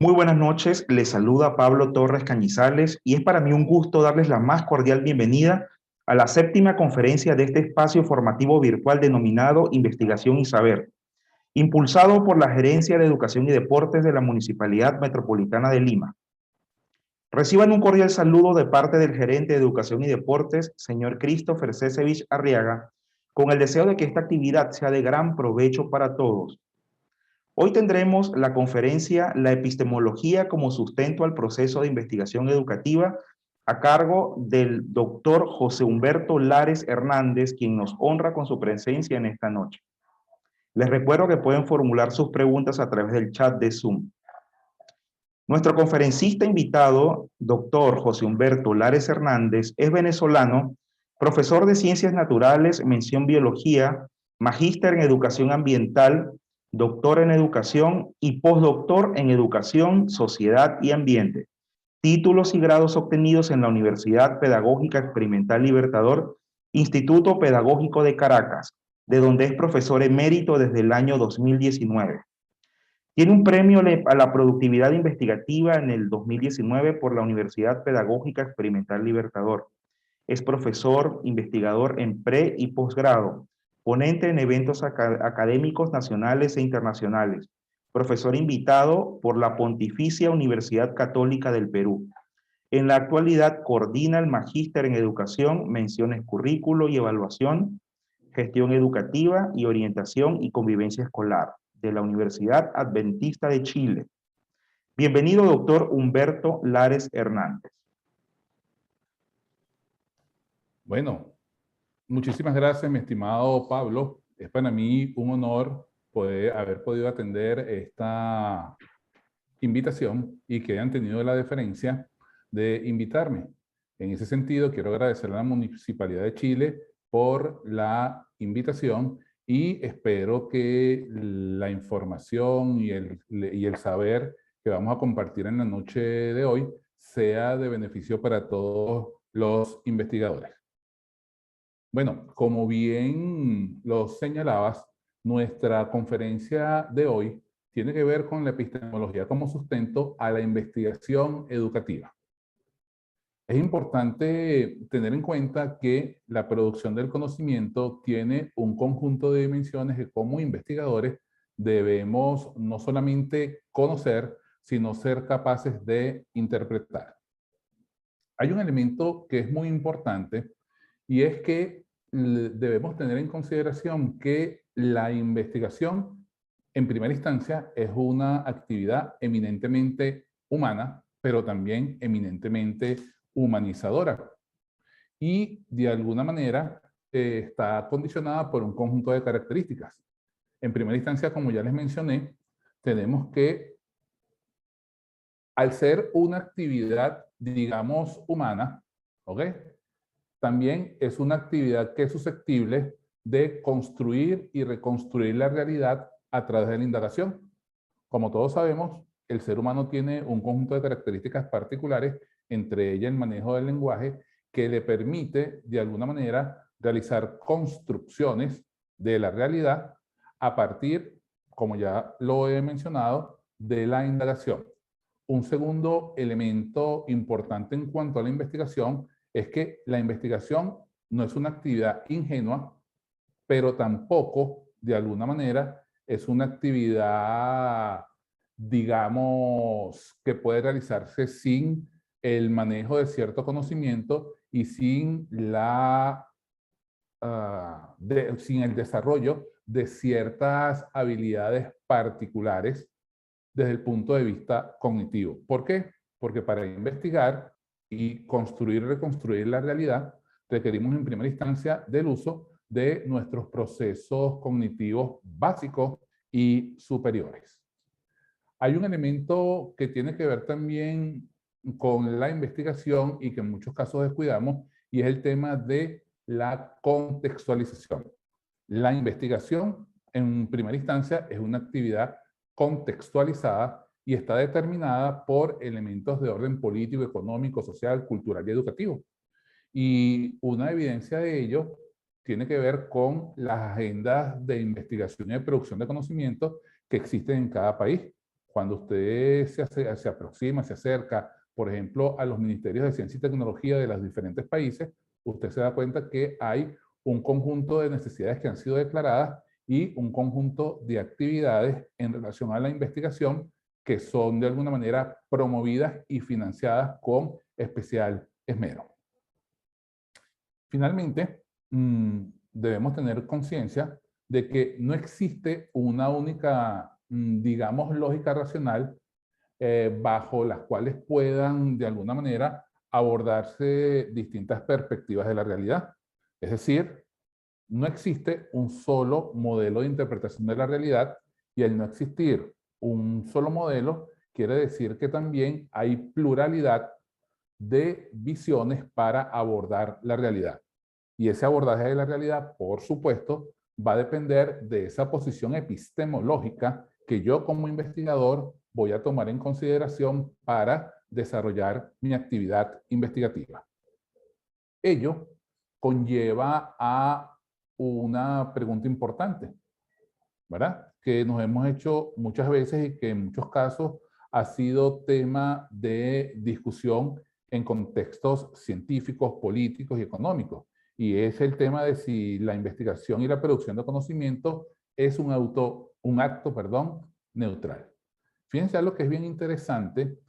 Muy buenas noches, les saluda Pablo Torres Cañizales y es para mí un gusto darles la más cordial bienvenida a la séptima conferencia de este espacio formativo virtual denominado Investigación y Saber, impulsado por la Gerencia de Educación y Deportes de la Municipalidad Metropolitana de Lima. Reciban un cordial saludo de parte del gerente de Educación y Deportes, señor Christopher Cesevich Arriaga, con el deseo de que esta actividad sea de gran provecho para todos. Hoy tendremos la conferencia La epistemología como sustento al proceso de investigación educativa a cargo del doctor José Humberto Lares Hernández, quien nos honra con su presencia en esta noche. Les recuerdo que pueden formular sus preguntas a través del chat de Zoom. Nuestro conferencista invitado, doctor José Humberto Lares Hernández, es venezolano, profesor de Ciencias Naturales, mención Biología, magíster en Educación Ambiental, doctor en Educación y postdoctor en Educación, Sociedad y Ambiente. Títulos y grados obtenidos en la Universidad Pedagógica Experimental Libertador, Instituto Pedagógico de Caracas, de donde es profesor emérito desde el año 2019. Tiene un premio a la productividad investigativa en el 2019 por la Universidad Pedagógica Experimental Libertador. Es profesor, investigador en pre y posgrado, ponente en eventos académicos nacionales e internacionales, profesor invitado por la Pontificia Universidad Católica del Perú. En la actualidad coordina el Magíster en Educación, Menciones Currículo y Evaluación, Gestión Educativa y Orientación y Convivencia Escolar de la Universidad Adventista de Chile. Bienvenido, doctor Humberto Lares Hernández. Bueno, muchísimas gracias, mi estimado Pablo. Es para mí un honor poder haber podido atender esta invitación y que hayan tenido la deferencia de invitarme. En ese sentido, quiero agradecer a la Municipalidad de Chile por la invitación y espero que la información y el saber que vamos a compartir en la noche de hoy sea de beneficio para todos los investigadores. Bueno, como bien lo señalabas, nuestra conferencia de hoy tiene que ver con la epistemología como sustento a la investigación educativa. Es importante tener en cuenta que la producción del conocimiento tiene un conjunto de dimensiones que como investigadores debemos no solamente conocer, sino ser capaces de interpretar. Hay un elemento que es muy importante y es que debemos tener en consideración que la investigación, en primera instancia, es una actividad eminentemente humana, pero también eminentemente humanizadora. Y de alguna manera está condicionada por un conjunto de características. En primera instancia, como ya les mencioné, tenemos que, al ser una actividad, digamos, humana, ¿ok? También es una actividad que es susceptible de construir y reconstruir la realidad a través de la indagación. Como todos sabemos, el ser humano tiene un conjunto de características particulares, entre ellas el manejo del lenguaje, que le permite, de alguna manera, realizar construcciones de la realidad a partir, como ya lo he mencionado, de la indagación. Un segundo elemento importante en cuanto a la investigación es que la investigación no es una actividad ingenua, pero tampoco, de alguna manera, es una actividad, digamos, que puede realizarse sin el manejo de cierto conocimiento y sin sin el desarrollo de ciertas habilidades particulares desde el punto de vista cognitivo. ¿Por qué? Porque para investigar y construir y reconstruir la realidad requerimos en primera instancia del uso de nuestros procesos cognitivos básicos y superiores. Hay un elemento que tiene que ver también con la investigación y que en muchos casos descuidamos, y es el tema de la contextualización. La investigación, en primera instancia, es una actividad contextualizada y está determinada por elementos de orden político, económico, social, cultural y educativo. Y una evidencia de ello tiene que ver con las agendas de investigación y de producción de conocimiento que existen en cada país. Cuando usted se aproxima, se acerca, por ejemplo, a los ministerios de ciencia y tecnología de los diferentes países, usted se da cuenta que hay un conjunto de necesidades que han sido declaradas y un conjunto de actividades en relación a la investigación que son de alguna manera promovidas y financiadas con especial esmero. Finalmente, debemos tener conciencia de que no existe una única, digamos, lógica racional bajo las cuales puedan de alguna manera abordarse distintas perspectivas de la realidad. Es decir, no existe un solo modelo de interpretación de la realidad, y al no existir un solo modelo quiere decir que también hay pluralidad de visiones para abordar la realidad. Y ese abordaje de la realidad, por supuesto, va a depender de esa posición epistemológica que yo como investigador voy a tomar en consideración para desarrollar mi actividad investigativa. Ello conlleva a una pregunta importante, ¿verdad? Que nos hemos hecho muchas veces y que en muchos casos ha sido tema de discusión en contextos científicos, políticos y económicos. Y es el tema de si la investigación y la producción de conocimiento es un acto neutral. Fíjense algo que es bien interesante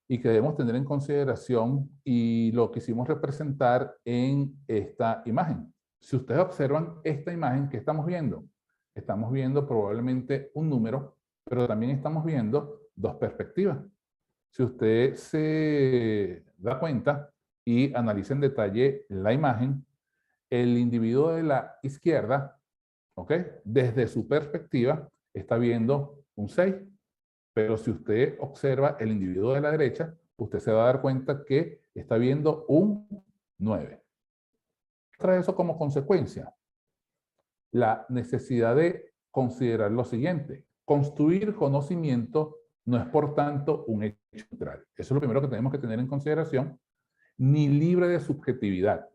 y que debemos tener en consideración, y lo quisimos representar en esta imagen. Si ustedes observan esta imagen, ¿qué estamos viendo? Estamos viendo probablemente un número, pero también estamos viendo dos perspectivas. Si usted se da cuenta y analiza en detalle la imagen, el individuo de la izquierda, ¿ok?, desde su perspectiva, está viendo un 6. Pero si usted observa el individuo de la derecha, usted se va a dar cuenta que está viendo un 9. ¿Qué trae eso como consecuencia? La necesidad de considerar lo siguiente: construir conocimiento no es, por tanto, un hecho neutral. Eso es lo primero que tenemos que tener en consideración, ni libre de subjetividad.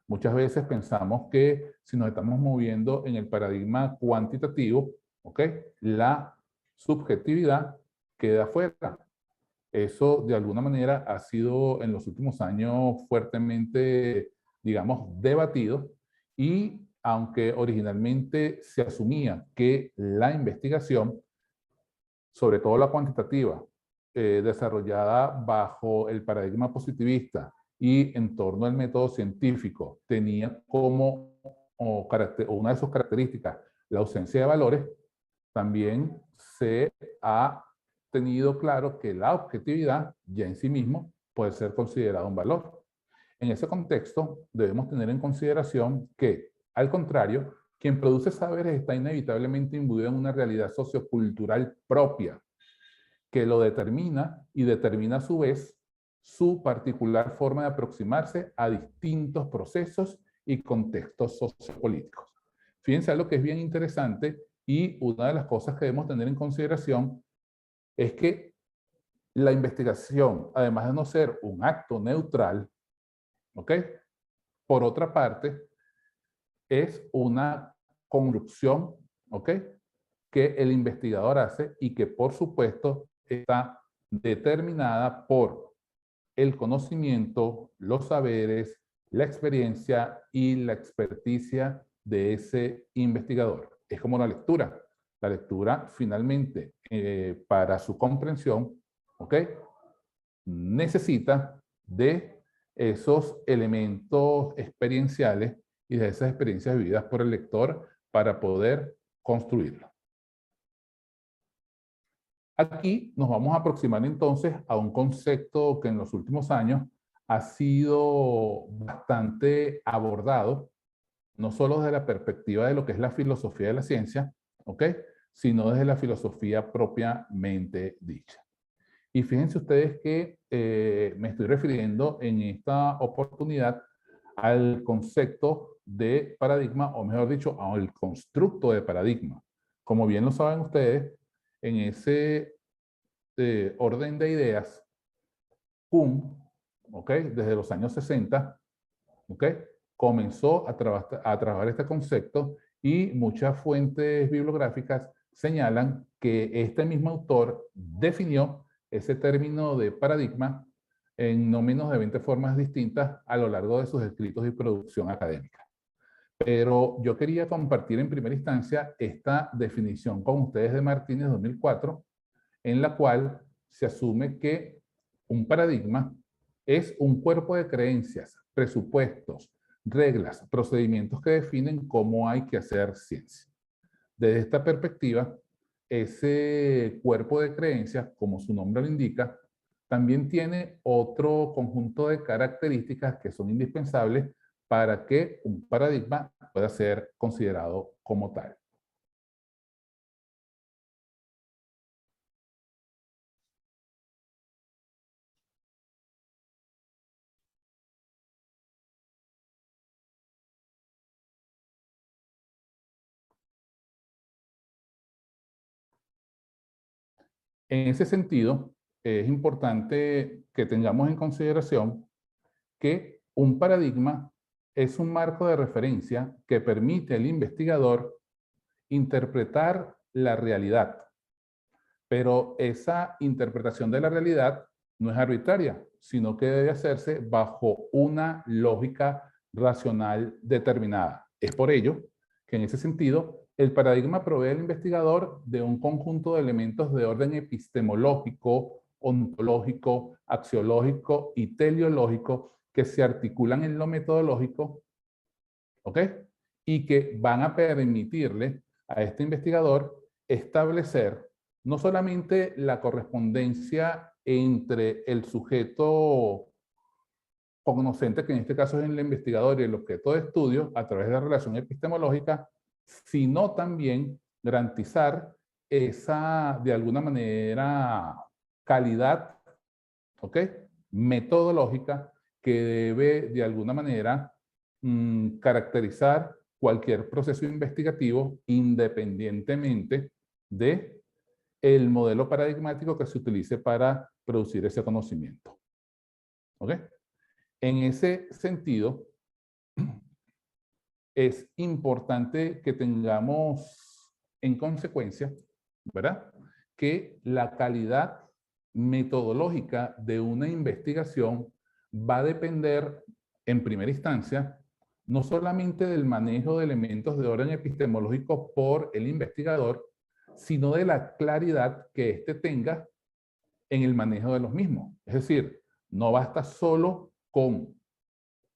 Muchas veces pensamos que si nos estamos moviendo en el paradigma cuantitativo, ¿ok?, la subjetividad queda fuera. Eso de alguna manera ha sido en los últimos años fuertemente, digamos, debatido, y aunque originalmente se asumía que la investigación, sobre todo la cuantitativa, desarrollada bajo el paradigma positivista y en torno al método científico, tenía como una de sus características la ausencia de valores, también se ha tenido claro que la objetividad ya en sí mismo puede ser considerada un valor. En ese contexto, debemos tener en consideración que, al contrario, quien produce saberes está inevitablemente imbuido en una realidad sociocultural propia, que lo determina y determina a su vez su particular forma de aproximarse a distintos procesos y contextos sociopolíticos. Fíjense algo que es bien interesante, y una de las cosas que debemos tener en consideración es que la investigación, además de no ser un acto neutral, ¿ok?, por otra parte, es una construcción, ¿ok?, que el investigador hace y que, por supuesto, está determinada por el conocimiento, los saberes, la experiencia y la experticia de ese investigador. Es como la lectura. La lectura, finalmente, para su comprensión, ¿ok?, necesita de esos elementos experienciales y de esas experiencias vividas por el lector para poder construirlo. Aquí nos vamos a aproximar entonces a un concepto que en los últimos años ha sido bastante abordado, no solo desde la perspectiva de lo que es la filosofía de la ciencia, ¿ok?, sino desde la filosofía propiamente dicha. Y fíjense ustedes que me estoy refiriendo en esta oportunidad al concepto de paradigma, o mejor dicho, al constructo de paradigma. Como bien lo saben ustedes, en ese orden de ideas, Kuhn, ¿ok?, desde los años 60, ¿ok?, comenzó a trabajar este concepto, y muchas fuentes bibliográficas señalan que este mismo autor definió ese término de paradigma en no menos de 20 formas distintas a lo largo de sus escritos y producción académica. Pero yo quería compartir en primera instancia esta definición con ustedes de Martínez 2004, en la cual se asume que un paradigma es un cuerpo de creencias, presupuestos, reglas, procedimientos que definen cómo hay que hacer ciencia. Desde esta perspectiva, ese cuerpo de creencias, como su nombre lo indica, también tiene otro conjunto de características que son indispensables para que un paradigma pueda ser considerado como tal. En ese sentido, es importante que tengamos en consideración que un paradigma es un marco de referencia que permite al investigador interpretar la realidad. Pero esa interpretación de la realidad no es arbitraria, sino que debe hacerse bajo una lógica racional determinada. Es por ello que en ese sentido el paradigma provee al investigador de un conjunto de elementos de orden epistemológico, ontológico, axiológico y teleológico que se articulan en lo metodológico, ¿ok? Y que van a permitirle a este investigador establecer no solamente la correspondencia entre el sujeto cognoscente, que en este caso es el investigador, y el objeto de estudio a través de la relación epistemológica, sino también garantizar esa, de alguna manera, calidad, ¿ok?, metodológica que debe, de alguna manera, caracterizar cualquier proceso investigativo independientemente de el modelo paradigmático que se utilice para producir ese conocimiento. ¿Ok? En ese sentido, es importante que tengamos en consecuencia, ¿verdad?, que la calidad metodológica de una investigación va a depender, en primera instancia, no solamente del manejo de elementos de orden epistemológico por el investigador, sino de la claridad que éste tenga en el manejo de los mismos. Es decir, no basta solo con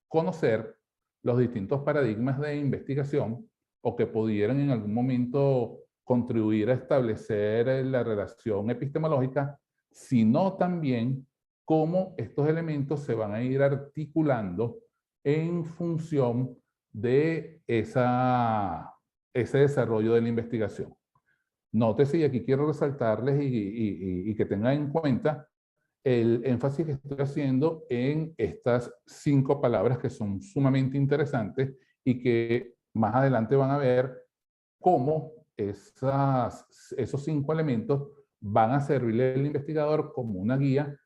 conocer los distintos paradigmas de investigación o que pudieran en algún momento contribuir a establecer la relación epistemológica, sino también cómo estos elementos se van a ir articulando en función de ese desarrollo de la investigación. Nótese, y aquí quiero resaltarles y que tengan en cuenta el énfasis que estoy haciendo en estas 5 palabras que son sumamente interesantes y que más adelante van a ver cómo esos 5 elementos van a servirle al investigador como una guía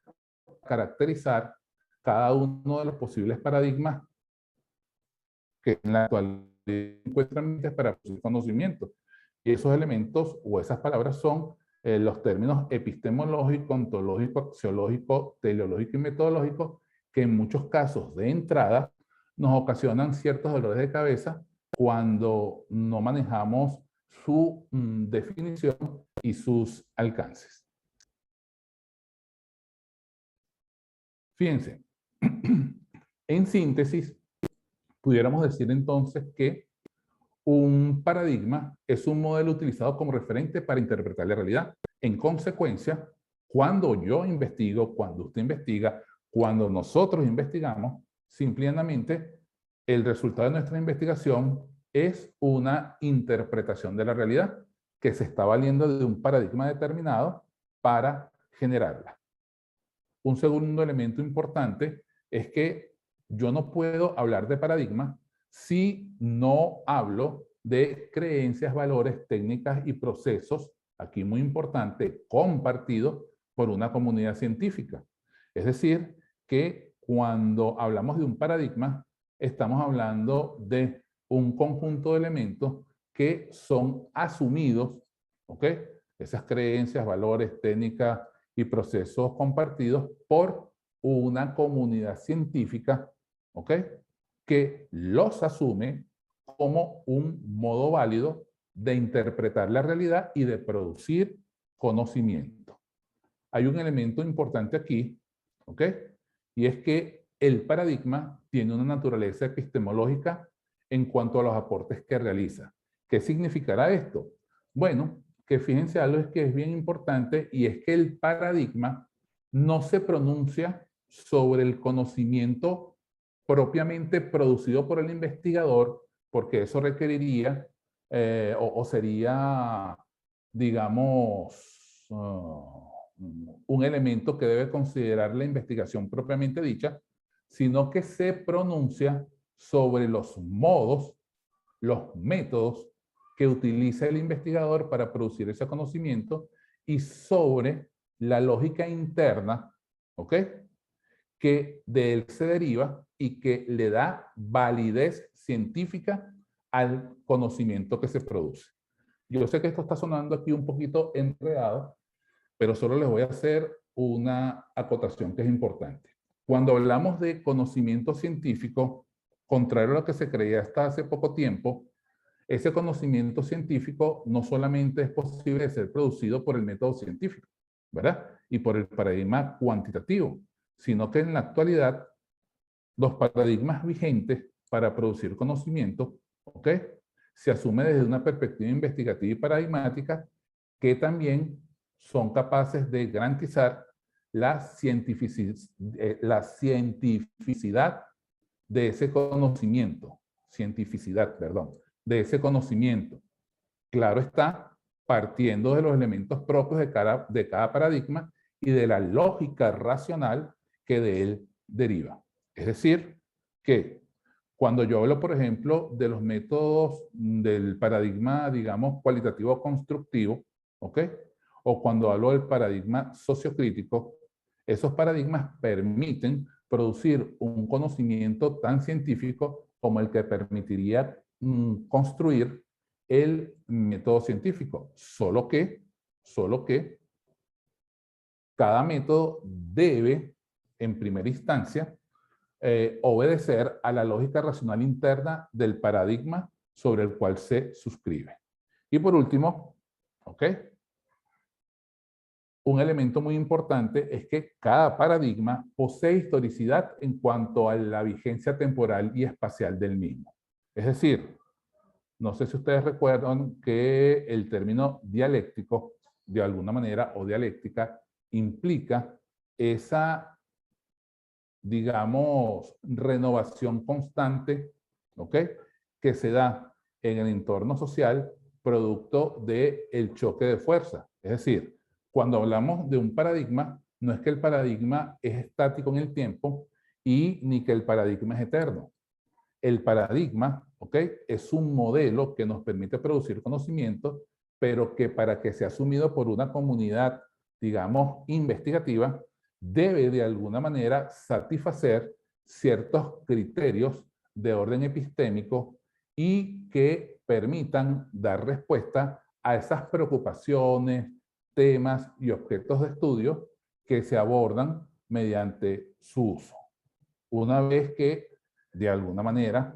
para caracterizar cada uno de los posibles paradigmas que en la actualidad encuentran para producir conocimiento. Y esos elementos o esas palabras son los términos epistemológico, ontológico, axiológico, teleológico y metodológico, que en muchos casos de entrada nos ocasionan ciertos dolores de cabeza cuando no manejamos su definición y sus alcances. Fíjense, en síntesis, pudiéramos decir entonces que un paradigma es un modelo utilizado como referente para interpretar la realidad. En consecuencia, cuando yo investigo, cuando usted investiga, cuando nosotros investigamos, simplemente el resultado de nuestra investigación es una interpretación de la realidad que se está valiendo de un paradigma determinado para generarla. Un segundo elemento importante es que yo no puedo hablar de paradigma si no hablo de creencias, valores, técnicas y procesos, aquí muy importante, compartidos por una comunidad científica. Es decir, que cuando hablamos de un paradigma, estamos hablando de un conjunto de elementos que son asumidos ¿ok? Esas creencias, valores, técnicas y procesos compartidos por una comunidad científica, ¿ok? Que los asume como un modo válido de interpretar la realidad y de producir conocimiento. Hay un elemento importante aquí, ¿ok? Y es que el paradigma tiene una naturaleza epistemológica en cuanto a los aportes que realiza. ¿Qué significará esto? Bueno, que fíjense algo es que es bien importante y es que el paradigma no se pronuncia sobre el conocimiento propiamente producido por el investigador, porque eso requeriría o sería, digamos, un elemento que debe considerar la investigación propiamente dicha, sino que se pronuncia sobre los modos, los métodos que utiliza el investigador para producir ese conocimiento y sobre la lógica interna, ¿ok? Que de él se deriva y que le da validez científica al conocimiento que se produce. Yo sé que esto está sonando aquí un poquito enredado, pero solo les voy a hacer una acotación que es importante. Cuando hablamos de conocimiento científico, contrario a lo que se creía hasta hace poco tiempo, ese conocimiento científico no solamente es posible de ser producido por el método científico, ¿verdad? Y por el paradigma cuantitativo, sino que en la actualidad los paradigmas vigentes para producir conocimiento, ¿ok? Se asume desde una perspectiva investigativa y paradigmática que también son capaces de garantizar la cientificidad de ese conocimiento, perdón, de ese conocimiento. Claro está, partiendo de los elementos propios de cada paradigma y de la lógica racional que de él deriva. Es decir, que cuando yo hablo, por ejemplo, de los métodos del paradigma, digamos, cualitativo constructivo, ¿ok? O cuando hablo del paradigma sociocrítico, esos paradigmas permiten producir un conocimiento tan científico como el que permitiría construir el método científico. Solo que cada método debe, en primera instancia, obedecer a la lógica racional interna del paradigma sobre el cual se suscribe. Y por último, ¿ok? Un elemento muy importante es que cada paradigma posee historicidad en cuanto a la vigencia temporal y espacial del mismo. Es decir, no sé si ustedes recuerdan que el término dialéctico, de alguna manera, o dialéctica, implica esa, digamos, renovación constante, ¿ok? Que se da en el entorno social producto del choque de fuerza. Es decir, cuando hablamos de un paradigma, no es que el paradigma es estático en el tiempo y ni que el paradigma es eterno. El paradigma, ¿ok? Es un modelo que nos permite producir conocimiento, pero que para que sea asumido por una comunidad, digamos, investigativa, debe de alguna manera satisfacer ciertos criterios de orden epistémico y que permitan dar respuesta a esas preocupaciones, temas y objetos de estudio que se abordan mediante su uso. Una vez que, de alguna manera,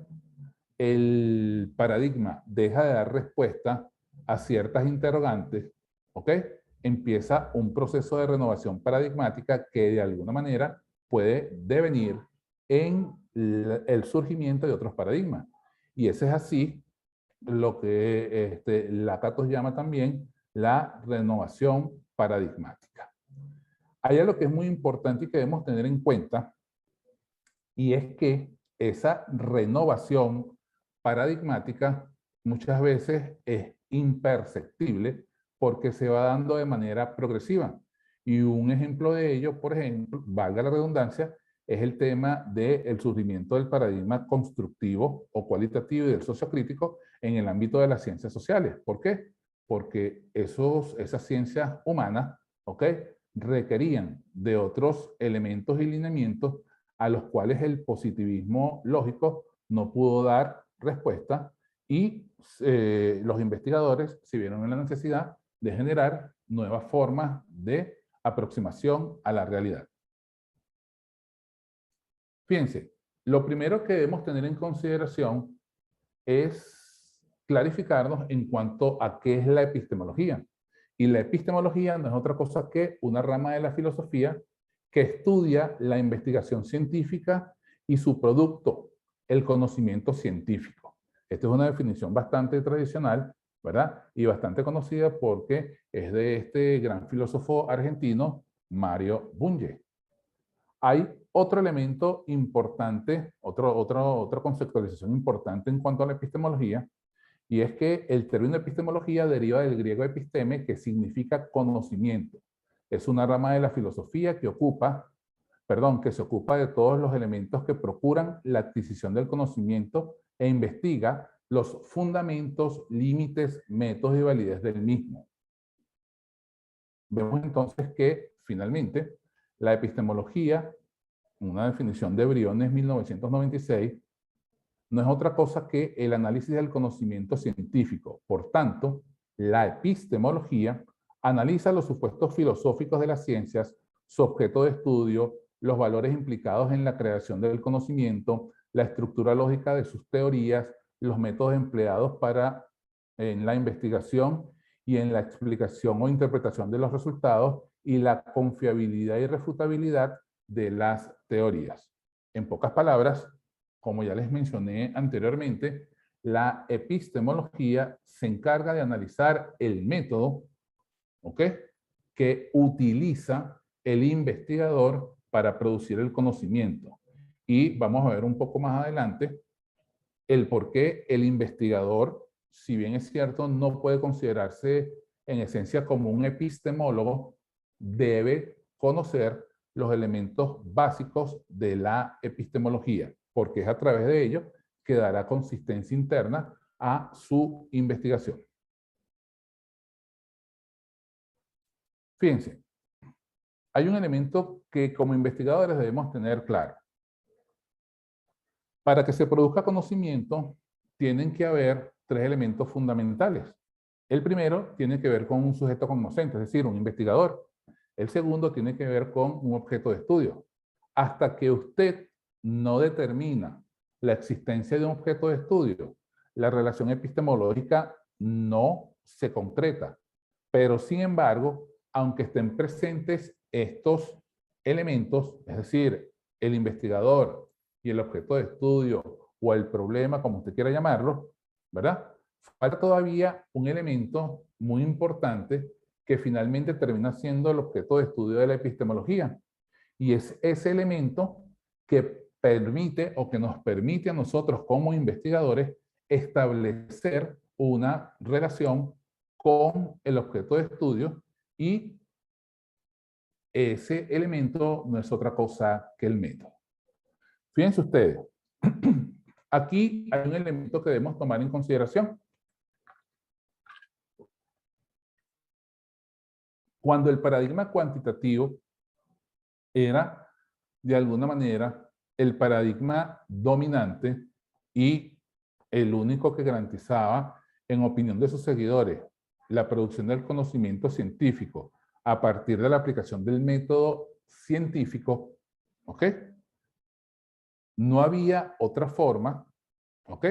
el paradigma deja de dar respuesta a ciertas interrogantes, ¿ok? Empieza un proceso de renovación paradigmática que de alguna manera puede devenir en el surgimiento de otros paradigmas. Y ese es así lo que Lakatos llama también la renovación paradigmática. Hay algo que es muy importante y que debemos tener en cuenta, y es que esa renovación paradigmática muchas veces es imperceptible porque se va dando de manera progresiva. Y un ejemplo de ello, por ejemplo, valga la redundancia, es el tema del surgimiento del paradigma constructivo o cualitativo y del sociocrítico en el ámbito de las ciencias sociales. ¿Por qué? Porque esas ciencias humanas, ¿ok?, requerían de otros elementos y lineamientos a los cuales el positivismo lógico no pudo dar respuesta y los investigadores se vieron en la necesidad de generar nuevas formas de aproximación a la realidad. Fíjense, lo primero que debemos tener en consideración es clarificarnos en cuanto a qué es la epistemología. Y la epistemología no es otra cosa que una rama de la filosofía que estudia la investigación científica y su producto, el conocimiento científico. Esta es una definición bastante tradicional, ¿verdad? Y bastante conocida porque es de este gran filósofo argentino, Mario Bunge. Hay otro elemento importante, otra conceptualización importante en cuanto a la epistemología, y es que el término epistemología deriva del griego episteme, que significa conocimiento. Es una rama de la filosofía que se ocupa de todos los elementos que procuran la adquisición del conocimiento e investiga los fundamentos, límites, métodos y validez del mismo. Vemos entonces que, finalmente, la epistemología, una definición de Briones 1996, no es otra cosa que el análisis del conocimiento científico. Por tanto, la epistemología analiza los supuestos filosóficos de las ciencias, su objeto de estudio, los valores implicados en la creación del conocimiento, la estructura lógica de sus teorías, los métodos empleados en la investigación y en la explicación o interpretación de los resultados, y la confiabilidad y refutabilidad de las teorías. En pocas palabras, como ya les mencioné anteriormente, la epistemología se encarga de analizar el método, ¿ok?, que utiliza el investigador para producir el conocimiento. Y vamos a ver un poco más adelante el por qué el investigador, si bien es cierto, no puede considerarse en esencia como un epistemólogo, debe conocer los elementos básicos de la epistemología, porque es a través de ello que dará consistencia interna a su investigación. Fíjense, hay un elemento que como investigadores debemos tener claro. Para que se produzca conocimiento, tienen que haber tres elementos fundamentales. El primero tiene que ver con un sujeto conocente, es decir, un investigador. El segundo tiene que ver con un objeto de estudio. Hasta que usted no determina la existencia de un objeto de estudio, la relación epistemológica no se concreta. Pero, sin embargo, aunque estén presentes estos elementos, es decir, el investigador y el objeto de estudio o el problema, como usted quiera llamarlo, ¿verdad? Falta todavía un elemento muy importante que finalmente termina siendo el objeto de estudio de la epistemología. Y es ese elemento que permite o que nos permite a nosotros como investigadores establecer una relación con el objeto de estudio, y ese elemento no es otra cosa que el método. Fíjense ustedes, aquí hay un elemento que debemos tomar en consideración. Cuando el paradigma cuantitativo era, de alguna manera, el paradigma dominante y el único que garantizaba, en opinión de sus seguidores, la producción del conocimiento científico a partir de la aplicación del método científico, ¿ok?, no había otra forma, ¿ok?,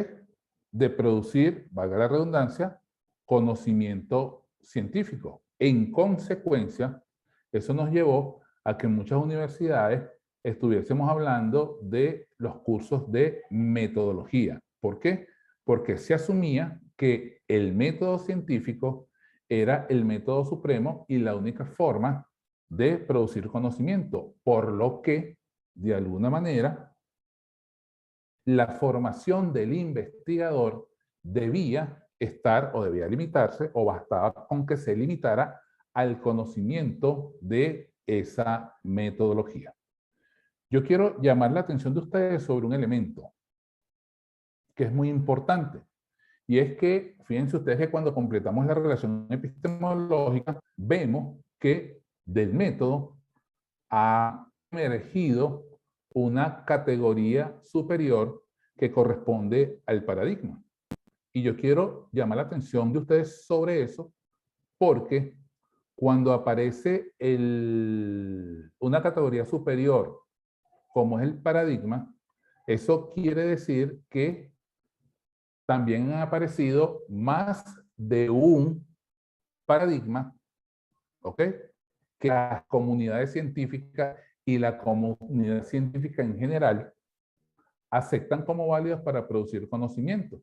de producir, valga la redundancia, conocimiento científico. En consecuencia, eso nos llevó a que en muchas universidades estuviésemos hablando de los cursos de metodología. ¿Por qué? Porque se asumía que el método científico era el método supremo y la única forma de producir conocimiento, por lo que, de alguna manera, la formación del investigador debía estar o debía limitarse, o bastaba con que se limitara al conocimiento de esa metodología. Yo quiero llamar la atención de ustedes sobre un elemento que es muy importante, y es que, fíjense ustedes que cuando completamos la relación epistemológica, vemos que del método ha emergido una categoría superior que corresponde al paradigma. Y yo quiero llamar la atención de ustedes sobre eso, porque cuando aparece una categoría superior, como es el paradigma, eso quiere decir que también han aparecido más de un paradigma, ¿ok? Que las comunidades científicas y la comunidad científica en general aceptan como válidos para producir conocimiento.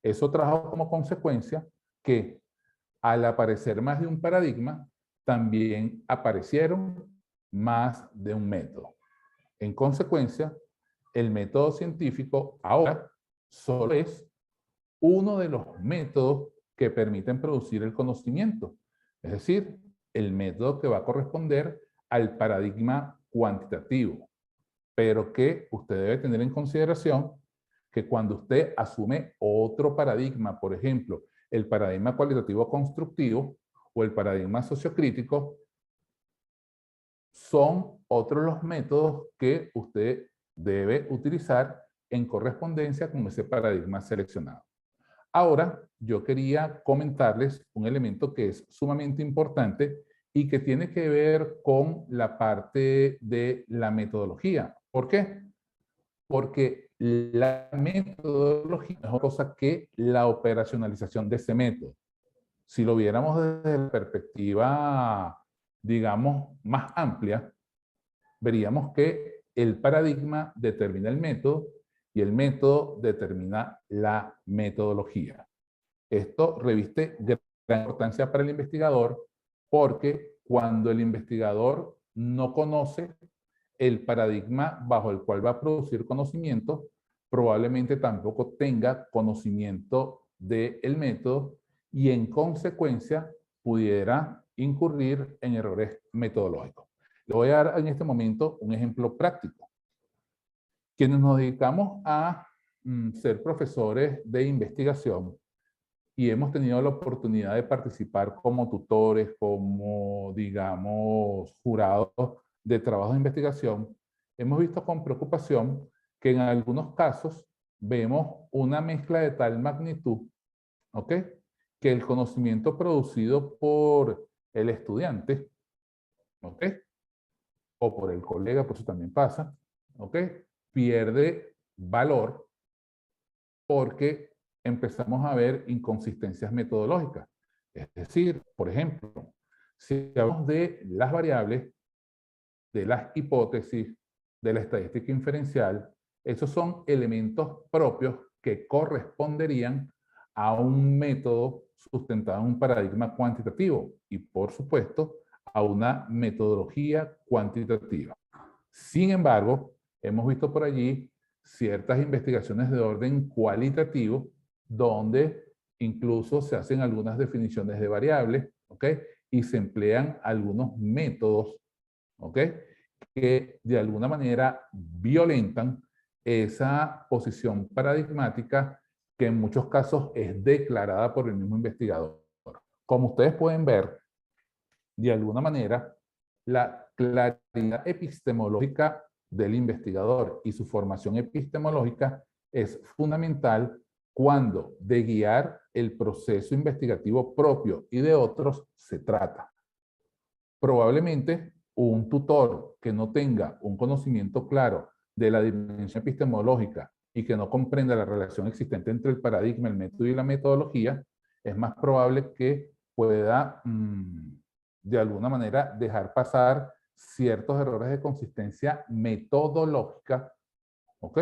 Eso trajo como consecuencia que al aparecer más de un paradigma, también aparecieron más de un método. En consecuencia, el método científico ahora solo es uno de los métodos que permiten producir el conocimiento. Es decir, el método que va a corresponder al paradigma cuantitativo, pero que usted debe tener en consideración que cuando usted asume otro paradigma, por ejemplo, el paradigma cualitativo constructivo o el paradigma sociocrítico, son otros los métodos que usted debe utilizar en correspondencia con ese paradigma seleccionado. Ahora, yo quería comentarles un elemento que es sumamente importante y que tiene que ver con la parte de la metodología. ¿Por qué? Porque la metodología es otra cosa que la operacionalización de ese método. Si lo viéramos desde la perspectiva, digamos, más amplia, veríamos que el paradigma determina el método y el método determina la metodología. Esto reviste gran importancia para el investigador porque cuando el investigador no conoce el paradigma bajo el cual va a producir conocimiento, probablemente tampoco tenga conocimiento del método y en consecuencia pudiera incurrir en errores metodológicos. Le voy a dar en este momento un ejemplo práctico. Quienes nos dedicamos a ser profesores de investigación y hemos tenido la oportunidad de participar como tutores, como, digamos, jurados de trabajo de investigación, hemos visto con preocupación que en algunos casos vemos una mezcla de tal magnitud, ¿ok? Que el conocimiento producido por el estudiante, ¿ok? O por el colega, por eso también pasa, ¿ok? Pierde valor porque empezamos a ver inconsistencias metodológicas. Es decir, por ejemplo, si hablamos de las variables, de las hipótesis, de la estadística inferencial, esos son elementos propios que corresponderían a un método sustentado en un paradigma cuantitativo y, por supuesto, a una metodología cuantitativa. Sin embargo, hemos visto por allí ciertas investigaciones de orden cualitativo donde incluso se hacen algunas definiciones de variables, ¿ok? Y se emplean algunos métodos, ¿ok? Que de alguna manera violentan esa posición paradigmática que en muchos casos es declarada por el mismo investigador. Como ustedes pueden ver, de alguna manera, la claridad epistemológica del investigador y su formación epistemológica es fundamental cuando de guiar el proceso investigativo propio y de otros se trata. Probablemente un tutor que no tenga un conocimiento claro de la dimensión epistemológica y que no comprenda la relación existente entre el paradigma, el método y la metodología, es más probable que pueda de alguna manera dejar pasar ciertos errores de consistencia metodológica, ¿ok?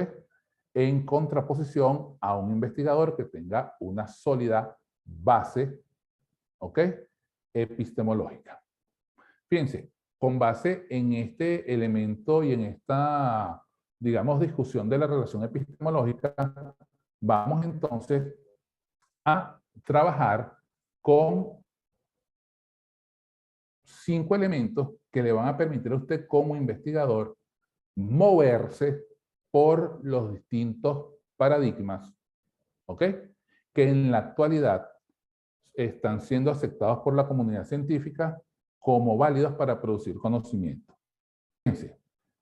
En contraposición a un investigador que tenga una sólida base, ¿ok? Epistemológica. Fíjense, con base en este elemento y en esta, digamos, discusión de la relación epistemológica, vamos entonces a trabajar con 5 elementos que le van a permitir a usted como investigador moverse por los distintos paradigmas, ¿ok? Que en la actualidad están siendo aceptados por la comunidad científica como válidos para producir conocimiento. Fíjense,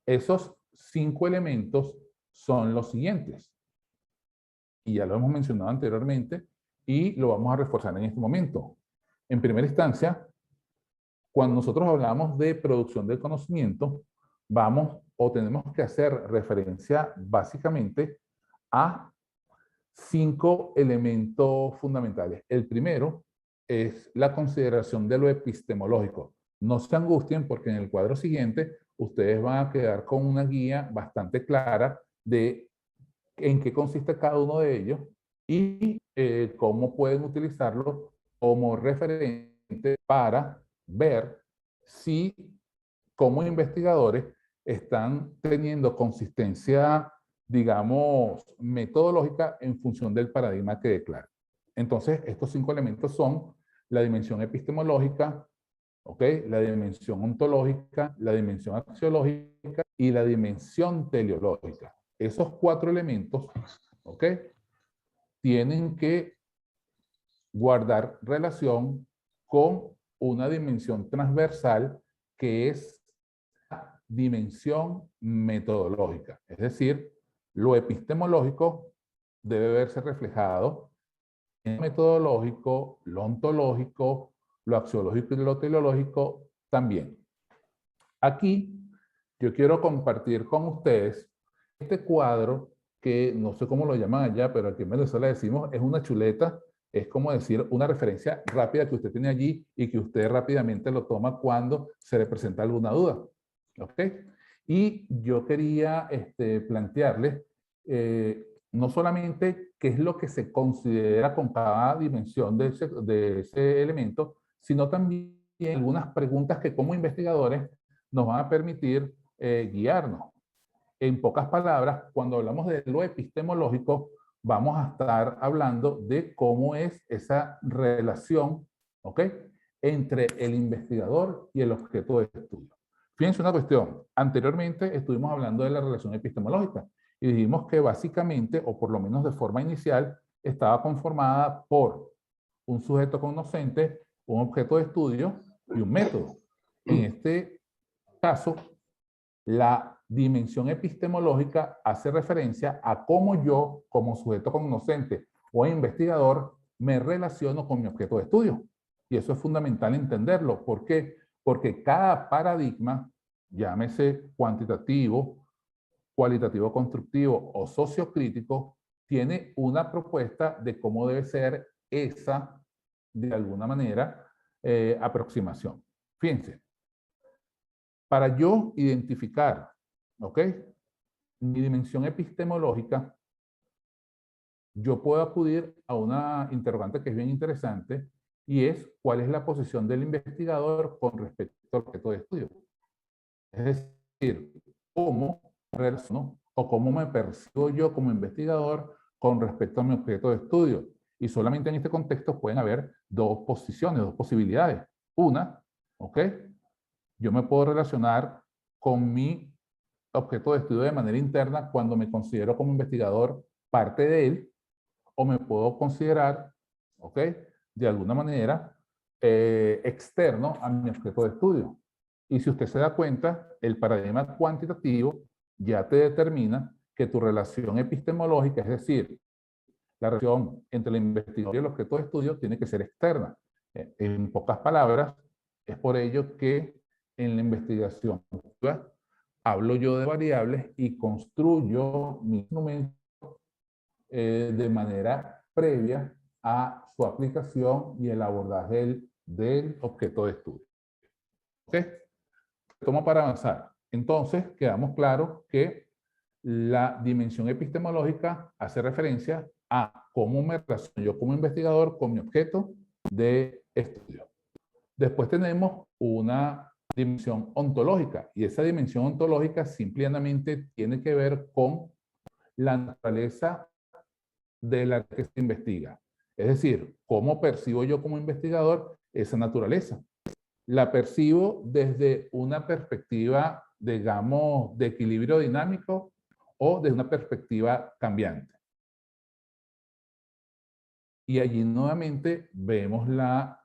esos 5 elementos son los siguientes. Y ya lo hemos mencionado anteriormente y lo vamos a reforzar en este momento. En primera instancia, cuando nosotros hablamos de producción del conocimiento, vamos o tenemos que hacer referencia básicamente a 5 elementos fundamentales. El primero es la consideración de lo epistemológico. No se angustien porque en el cuadro siguiente ustedes van a quedar con una guía bastante clara de en qué consiste cada uno de ellos y cómo pueden utilizarlo como referente para ver si como investigadores están teniendo consistencia, digamos, metodológica en función del paradigma que declara. Entonces, estos 5 elementos son la dimensión epistemológica, ¿ok? La dimensión ontológica, la dimensión axiológica y la dimensión teleológica. Esos 4 elementos, ¿ok? Tienen que guardar relación con una dimensión transversal que es la dimensión metodológica. Es decir, lo epistemológico debe verse reflejado en lo metodológico, lo ontológico, lo axiológico y lo teleológico también. Aquí yo quiero compartir con ustedes este cuadro que no sé cómo lo llaman allá, pero aquí en Venezuela decimos es una chuleta, es como decir una referencia rápida que usted tiene allí y que usted rápidamente lo toma cuando se le presenta alguna duda. ¿Ok? Y yo quería plantearles no solamente qué es lo que se considera con cada dimensión de ese elemento, sino también algunas preguntas que como investigadores nos van a permitir guiarnos. En pocas palabras, cuando hablamos de lo epistemológico, vamos a estar hablando de cómo es esa relación, ¿ok?, entre el investigador y el objeto de estudio. Fíjense una cuestión. Anteriormente estuvimos hablando de la relación epistemológica y dijimos que básicamente, o por lo menos de forma inicial, estaba conformada por un sujeto conocente, un objeto de estudio y un método. En este caso, la dimensión epistemológica hace referencia a cómo yo, como sujeto conocente o investigador, me relaciono con mi objeto de estudio. Y eso es fundamental entenderlo. ¿Por qué? Porque cada paradigma, llámese cuantitativo, cualitativo constructivo o sociocrítico, tiene una propuesta de cómo debe ser esa, de alguna manera, aproximación. Fíjense, para yo identificar, ¿ok?, mi dimensión epistemológica, yo puedo acudir a una interrogante que es bien interesante y es cuál es la posición del investigador con respecto al objeto de estudio. Es decir, cómo relaciono o cómo me percibo yo como investigador con respecto a mi objeto de estudio. Y solamente en este contexto pueden haber 2 posiciones, 2 posibilidades. Una, ¿ok?, yo me puedo relacionar con mi objeto de estudio de manera interna cuando me considero como investigador parte de él, o me puedo considerar, ¿ok?, de alguna manera externo a mi objeto de estudio. Y si usted se da cuenta, el paradigma cuantitativo ya te determina que tu relación epistemológica, es decir, la relación entre el investigador y el objeto de estudio, tiene que ser externa. En pocas palabras, es por ello que en la investigación hablo yo de variables y construyo mi instrumento de manera previa a su aplicación y el abordaje del objeto de estudio. ¿Ok? Como para avanzar. Entonces, quedamos claros que la dimensión epistemológica hace referencia a cómo me relaciono yo como investigador con mi objeto de estudio. Después tenemos una dimensión ontológica y esa dimensión ontológica simplemente tiene que ver con la naturaleza de la que se investiga. Es decir, cómo percibo yo como investigador esa naturaleza. La percibo desde una perspectiva, digamos, de equilibrio dinámico o desde una perspectiva cambiante. Y allí nuevamente vemos la,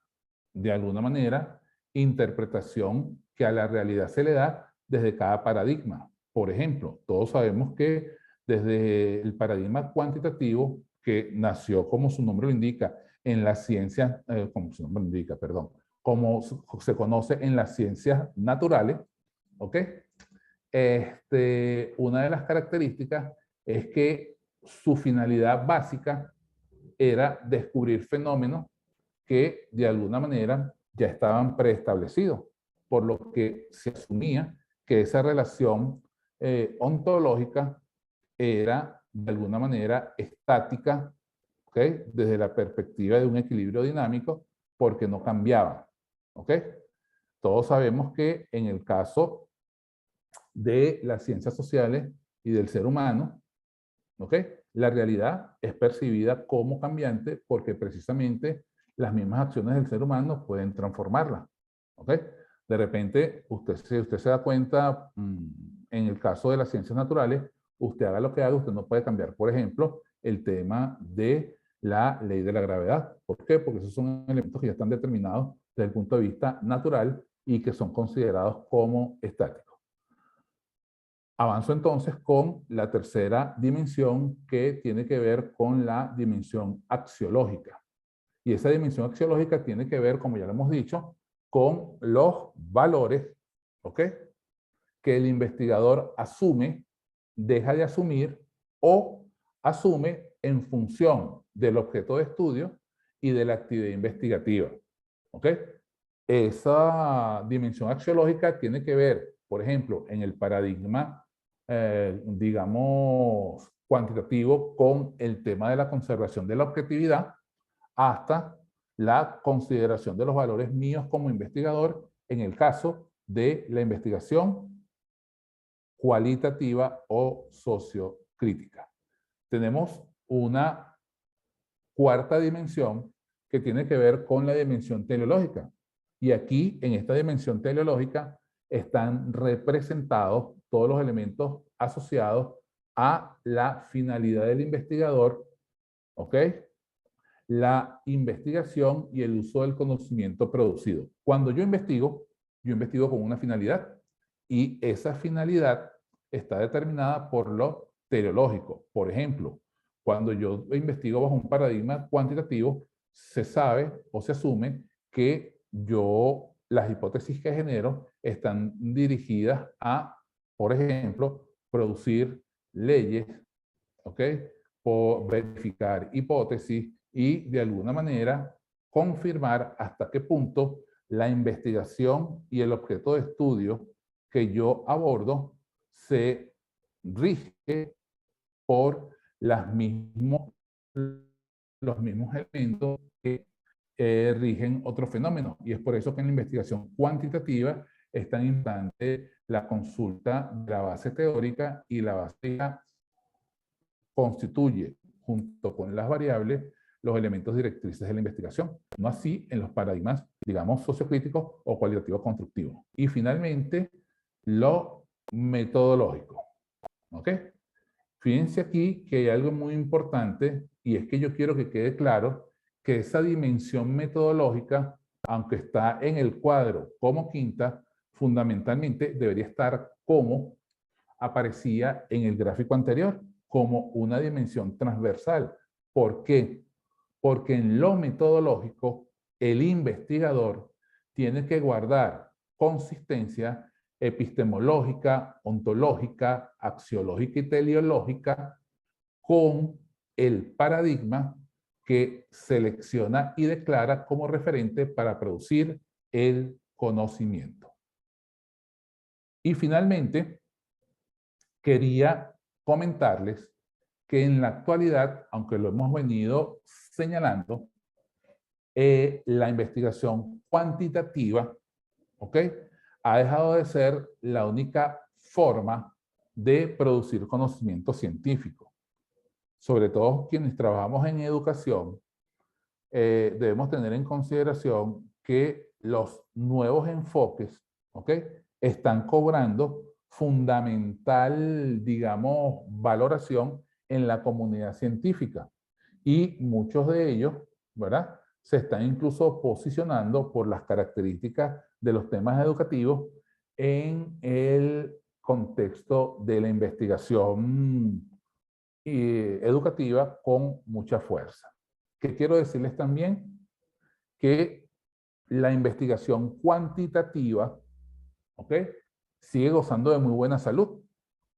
de alguna manera, interpretación que a la realidad se le da desde cada paradigma. Por ejemplo, todos sabemos que desde el paradigma cuantitativo, que nació, como su nombre lo indica, en las ciencias, como su nombre indica, perdón, como se conoce en las ciencias naturales, ¿ok? Una de las características es que su finalidad básica era descubrir fenómenos que de alguna manera ya estaban preestablecidos, por lo que se asumía que esa relación ontológica era de alguna manera estática, ¿okay? Desde la perspectiva de un equilibrio dinámico, porque no cambiaba. ¿Okay? Todos sabemos que en el caso de las ciencias sociales y del ser humano, ¿okay? La realidad es percibida como cambiante porque precisamente las mismas acciones del ser humano pueden transformarla. ¿Okay? De repente, si usted se da cuenta, en el caso de las ciencias naturales, usted haga lo que haga, usted no puede cambiar, por ejemplo, el tema de la ley de la gravedad. ¿Por qué? Porque esos son elementos que ya están determinados desde el punto de vista natural y que son considerados como estáticos. Avanzo entonces con la tercera dimensión, que tiene que ver con la dimensión axiológica. Y esa dimensión axiológica tiene que ver, como ya lo hemos dicho, con los valores, ¿ok?, que el investigador asume, deja de asumir o asume en función del objeto de estudio y de la actividad investigativa. ¿Ok? Esa dimensión axiológica tiene que ver, por ejemplo, en el paradigma, digamos, cuantitativo, con el tema de la conservación de la objetividad, hasta la consideración de los valores míos como investigador en el caso de la investigación cualitativa o sociocrítica. Tenemos una cuarta dimensión que tiene que ver con la dimensión teleológica. Y aquí, en esta dimensión teleológica, están representados todos los elementos asociados a la finalidad del investigador, ¿ok? La investigación y el uso del conocimiento producido. Cuando yo investigo con una finalidad, y esa finalidad está determinada por lo teleológico. Por ejemplo, cuando yo investigo bajo un paradigma cuantitativo, se sabe o se asume que las hipótesis que genero están dirigidas a, por ejemplo, producir leyes, ¿ok?, por verificar hipótesis y de alguna manera confirmar hasta qué punto la investigación y el objeto de estudio que yo abordo se rige por los mismos elementos que rigen otros fenómenos. Y es por eso que en la investigación cuantitativa es tan importante la consulta de la base teórica, y la base teórica constituye, junto con las variables, los elementos directrices de la investigación. No así en los paradigmas, digamos, sociocríticos o cualitativos constructivos. Y finalmente, lo metodológico. ¿Ok? Fíjense aquí que hay algo muy importante, y es que yo quiero que quede claro que esa dimensión metodológica, aunque está en el cuadro como quinta, fundamentalmente debería estar como aparecía en el gráfico anterior, como una dimensión transversal. ¿Por qué? Porque en lo metodológico, el investigador tiene que guardar consistencia epistemológica, ontológica, axiológica y teleológica con el paradigma que selecciona y declara como referente para producir el conocimiento. Y finalmente, quería comentarles que en la actualidad, aunque lo hemos venido señalando, la investigación cuantitativa, ¿ok?, ha dejado de ser la única forma de producir conocimiento científico. Sobre todo quienes trabajamos en educación, debemos tener en consideración que los nuevos enfoques, ¿ok?, están cobrando fundamental, digamos, valoración en la comunidad científica. Y muchos de ellos, ¿verdad?, se están incluso posicionando por las características de los temas educativos en el contexto de la investigación educativa con mucha fuerza. ¿Qué quiero decirles también? Que la investigación cuantitativa, ¿ok?, sigue gozando de muy buena salud,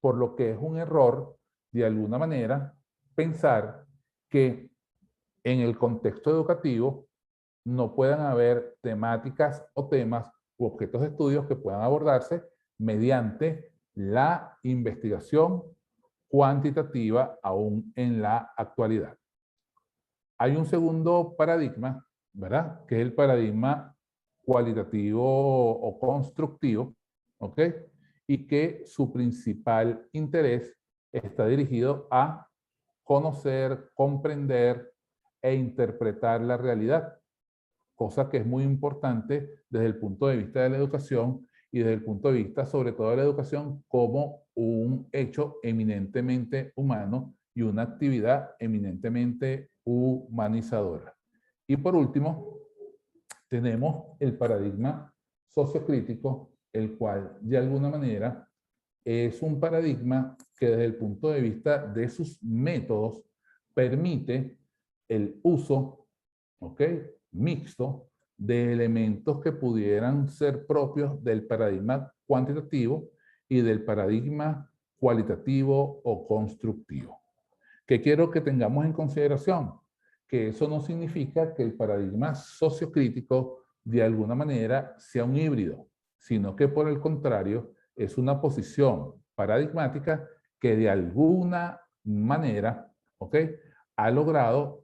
por lo que es un error, de alguna manera, pensar que en el contexto educativo no puedan haber temáticas o temas u objetos de estudios que puedan abordarse mediante la investigación cuantitativa aún en la actualidad. Hay un segundo paradigma, ¿verdad?, que es el paradigma cualitativo o constructivo, ¿ok?, y que su principal interés está dirigido a conocer, comprender e interpretar la realidad, cosa que es muy importante desde el punto de vista de la educación y desde el punto de vista sobre todo de la educación como un hecho eminentemente humano y una actividad eminentemente humanizadora. Y por último, tenemos el paradigma sociocrítico, el cual de alguna manera es un paradigma que desde el punto de vista de sus métodos permite el uso, ¿ok?, mixto de elementos que pudieran ser propios del paradigma cuantitativo y del paradigma cualitativo o constructivo. ¿Qué quiero que tengamos en consideración? Que eso no significa que el paradigma sociocrítico de alguna manera sea un híbrido, sino que por el contrario es una posición paradigmática que de alguna manera, ¿ok?, ha logrado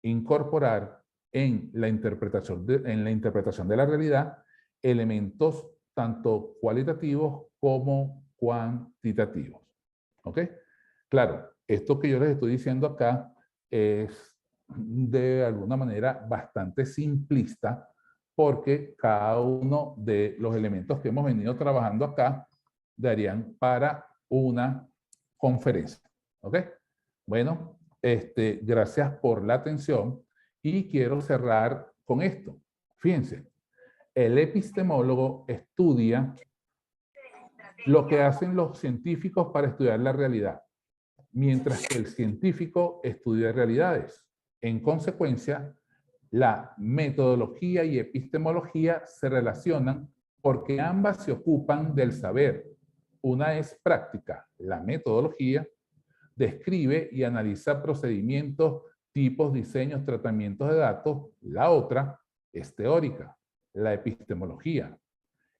incorporar en la interpretación de la realidad elementos tanto cualitativos como cuantitativos. ¿Ok? Claro, esto que yo les estoy diciendo acá es de alguna manera bastante simplista porque cada uno de los elementos que hemos venido trabajando acá darían para una conferencia. ¿Ok? Bueno, gracias por la atención y quiero cerrar con esto. Fíjense, el epistemólogo estudia lo que hacen los científicos para estudiar la realidad, mientras que el científico estudia realidades. En consecuencia, la metodología y epistemología se relacionan porque ambas se ocupan del saber. Una es práctica, la metodología describe y analiza procedimientos, tipos, diseños, tratamientos de datos. La otra es teórica, la epistemología.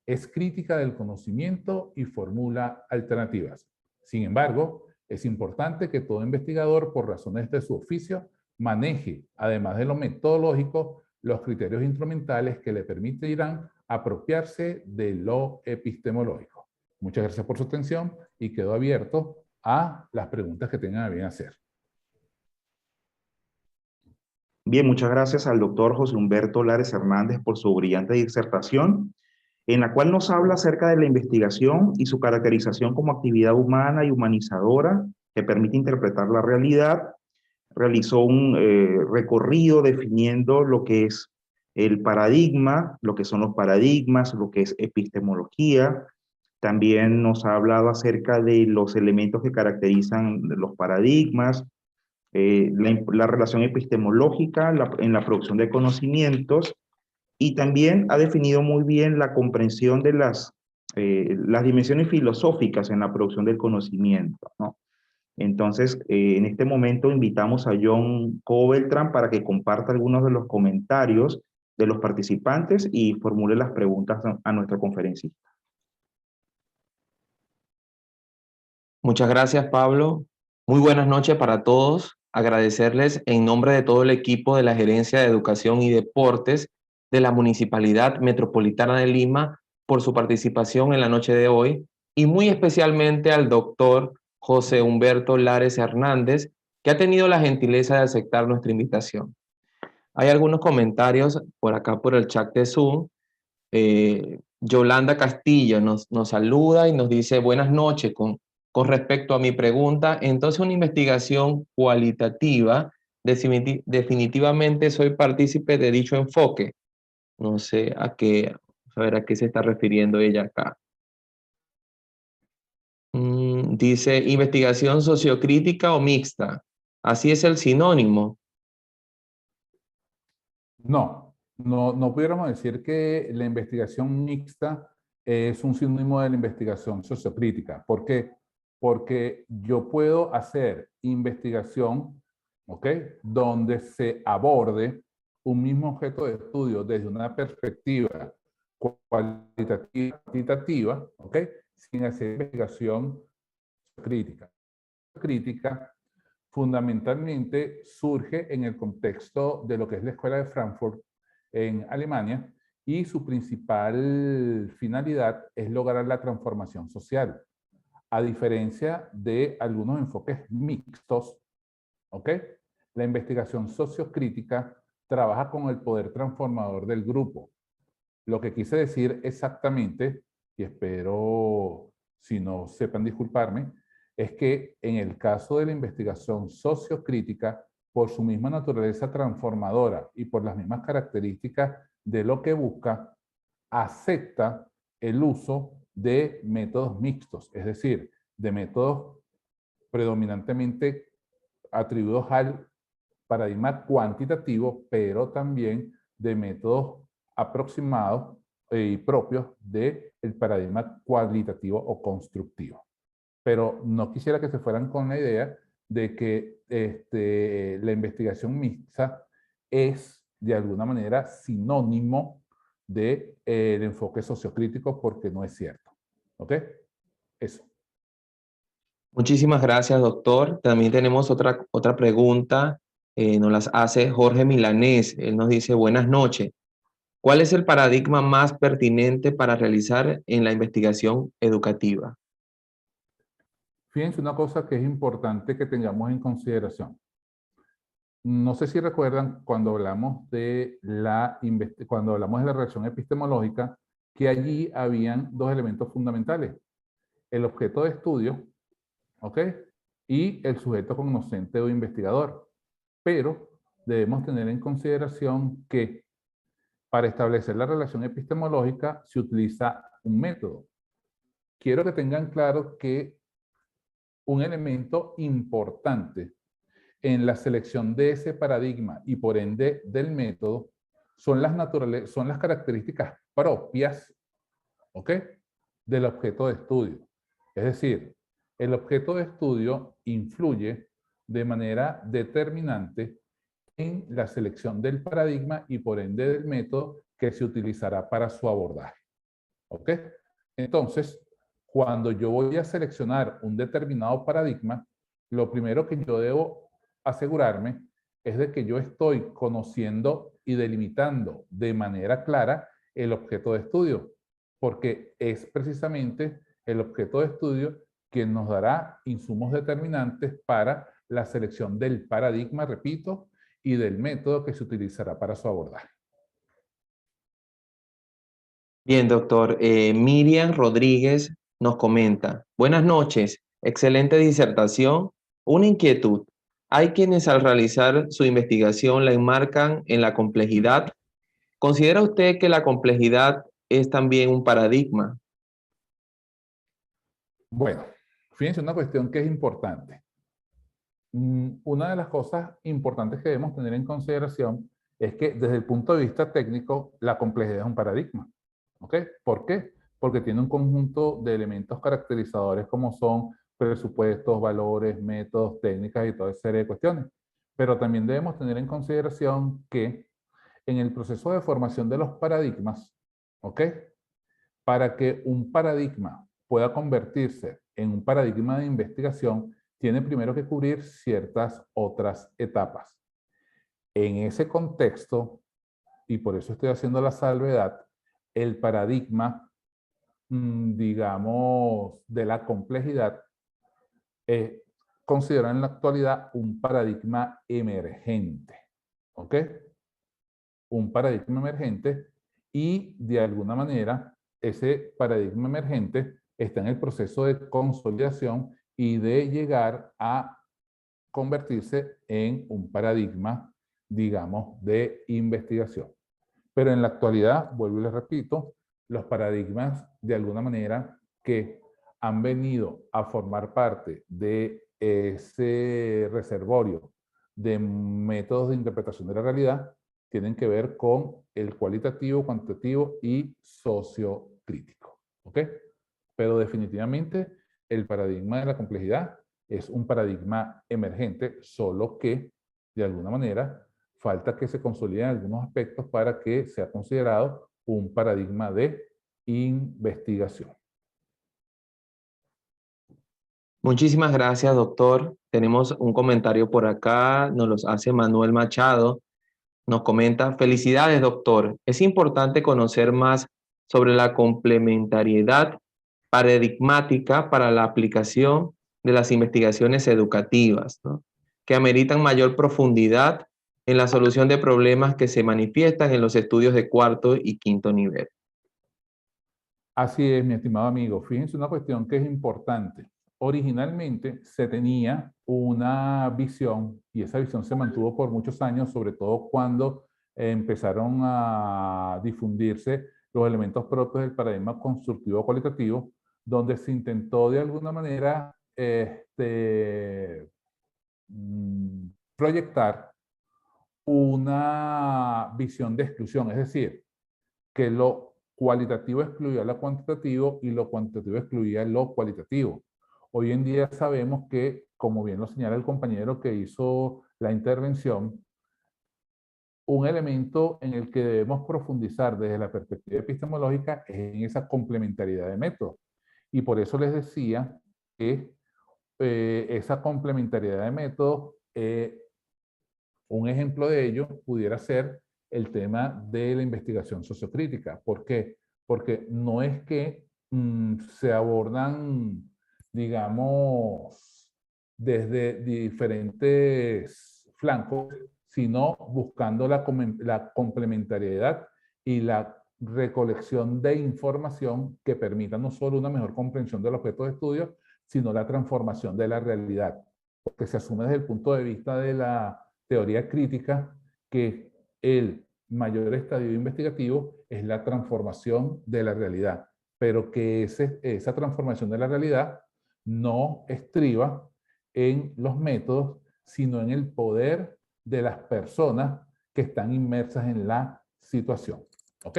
Es crítica del conocimiento y formula alternativas. Sin embargo, es importante que todo investigador, por razones de su oficio, maneje, además de lo metodológico, los criterios instrumentales que le permitirán apropiarse de lo epistemológico. Muchas gracias por su atención y quedo abierto a las preguntas que tengan a bien hacer. Bien, muchas gracias al doctor José Humberto Lares Hernández por su brillante disertación, en la cual nos habla acerca de la investigación y su caracterización como actividad humana y humanizadora que permite interpretar la realidad. Realizó un recorrido definiendo lo que es el paradigma, lo que son los paradigmas, lo que es epistemología. También nos ha hablado acerca de los elementos que caracterizan los paradigmas, la relación epistemológica en la producción de conocimientos, y también ha definido muy bien la comprensión de las dimensiones filosóficas en la producción del conocimiento, ¿no? Entonces, en este momento invitamos a John Cobeltran para que comparta algunos de los comentarios de los participantes y formule las preguntas a nuestro conferencista. Muchas gracias, Pablo. Muy buenas noches para todos. Agradecerles en nombre de todo el equipo de la Gerencia de Educación y Deportes de la Municipalidad Metropolitana de Lima por su participación en la noche de hoy y muy especialmente al doctor José Humberto Lares Hernández, que ha tenido la gentileza de aceptar nuestra invitación. Hay algunos comentarios por acá por el chat de Zoom. Yolanda Castillo nos saluda y nos dice buenas noches con respecto a mi pregunta. Entonces, una investigación cualitativa, definitivamente soy partícipe de dicho enfoque. No sé a qué se está refiriendo ella acá. Dice investigación sociocrítica o mixta. Así es el sinónimo. No pudiéramos decir que la investigación mixta es un sinónimo de la investigación sociocrítica. ¿Por qué? Porque yo puedo hacer investigación, ¿ok?, donde se aborde un mismo objeto de estudio desde una perspectiva cualitativa, cuantitativa, ¿ok?, sin hacer investigación crítica. Crítica fundamentalmente surge en el contexto de lo que es la Escuela de Frankfurt en Alemania, y su principal finalidad es lograr la transformación social. A diferencia de algunos enfoques mixtos, ¿ok?, la investigación sociocrítica trabaja con el poder transformador del grupo. Lo que quise decir exactamente, y espero si no sepan disculparme, es que en el caso de la investigación sociocrítica, por su misma naturaleza transformadora y por las mismas características de lo que busca, acepta el uso de métodos mixtos, es decir, de métodos predominantemente atribuidos al paradigma cuantitativo, pero también de métodos aproximados y propios del paradigma cualitativo o constructivo. Pero no quisiera que se fueran con la idea de que la investigación mixta es de alguna manera sinónimo del enfoque sociocrítico, porque no es cierto. ¿Ok? Eso. Muchísimas gracias, doctor. También tenemos otra pregunta, nos las hace Jorge Milanés. Él nos dice, buenas noches. ¿Cuál es el paradigma más pertinente para realizar en la investigación educativa? Fíjense una cosa que es importante que tengamos en consideración. No sé si recuerdan cuando hablamos de la relación epistemológica, que allí habían dos elementos fundamentales: el objeto de estudio, ¿ok?, y el sujeto cognoscente o investigador. Pero debemos tener en consideración que para establecer la relación epistemológica se utiliza un método. Quiero que tengan claro que un elemento importante en la selección de ese paradigma y por ende del método son las características propias, ¿ok?, del objeto de estudio. Es decir, el objeto de estudio influye de manera determinante en la selección del paradigma y por ende del método que se utilizará para su abordaje. ¿Ok? Entonces, cuando yo voy a seleccionar un determinado paradigma, lo primero que yo debo asegurarme es de que yo estoy conociendo y delimitando de manera clara el objeto de estudio, porque es precisamente el objeto de estudio quien nos dará insumos determinantes para la selección del paradigma, repito, y del método que se utilizará para su abordaje. Bien, doctor. Miriam Rodríguez nos comenta, buenas noches, excelente disertación. Una inquietud. Hay quienes al realizar su investigación la enmarcan en la complejidad. ¿Considera usted que la complejidad es también un paradigma? Bueno, fíjense una cuestión que es importante. Una de las cosas importantes que debemos tener en consideración es que desde el punto de vista técnico, la complejidad es un paradigma. ¿Ok? ¿Por qué? Porque tiene un conjunto de elementos caracterizadores como son presupuestos, valores, métodos, técnicas y toda esa serie de cuestiones. Pero también debemos tener en consideración que en el proceso de formación de los paradigmas, ¿ok?, para que un paradigma pueda convertirse en un paradigma de investigación, tiene primero que cubrir ciertas otras etapas. En ese contexto, y por eso estoy haciendo la salvedad, el paradigma, digamos, de la complejidad, es considerado en la actualidad un paradigma emergente. ¿Ok? Un paradigma emergente, y de alguna manera ese paradigma emergente está en el proceso de consolidación y de llegar a convertirse en un paradigma, digamos, de investigación. Pero en la actualidad, vuelvo y les repito, los paradigmas de alguna manera que han venido a formar parte de ese reservorio de métodos de interpretación de la realidad tienen que ver con el cualitativo, cuantitativo y sociocrítico. ¿Ok? Pero definitivamente el paradigma de la complejidad es un paradigma emergente, solo que de alguna manera falta que se consoliden algunos aspectos para que sea considerado un paradigma de investigación. Muchísimas gracias, doctor. Tenemos un comentario por acá, nos los hace Manuel Machado. Nos comenta: felicidades, doctor. Es importante conocer más sobre la complementariedad paradigmática para la aplicación de las investigaciones educativas, ¿no?, que ameritan mayor profundidad en la solución de problemas que se manifiestan en los estudios de cuarto y quinto nivel. Así es, mi estimado amigo. Fíjense una cuestión que es importante. Originalmente se tenía una visión, y esa visión se mantuvo por muchos años, sobre todo cuando empezaron a difundirse los elementos propios del paradigma constructivo cualitativo, donde se intentó de alguna manera proyectar una visión de exclusión, es decir, que lo cualitativo excluía lo cuantitativo y lo cuantitativo excluía lo cualitativo. Hoy en día sabemos que, como bien lo señala el compañero que hizo la intervención, un elemento en el que debemos profundizar desde la perspectiva epistemológica es en esa complementariedad de métodos. Y por eso les decía que esa complementariedad de métodos, un ejemplo de ello pudiera ser el tema de la investigación sociocrítica. ¿Por qué? Porque no es que se abordan, digamos, desde diferentes flancos, sino buscando la complementariedad y la recolección de información que permita no solo una mejor comprensión del objeto de estudio, sino la transformación de la realidad. Porque se asume desde el punto de vista de la teoría crítica que el mayor estadio investigativo es la transformación de la realidad, pero que esa transformación de la realidad no estriba en los métodos, sino en el poder de las personas que están inmersas en la situación. ¿Ok?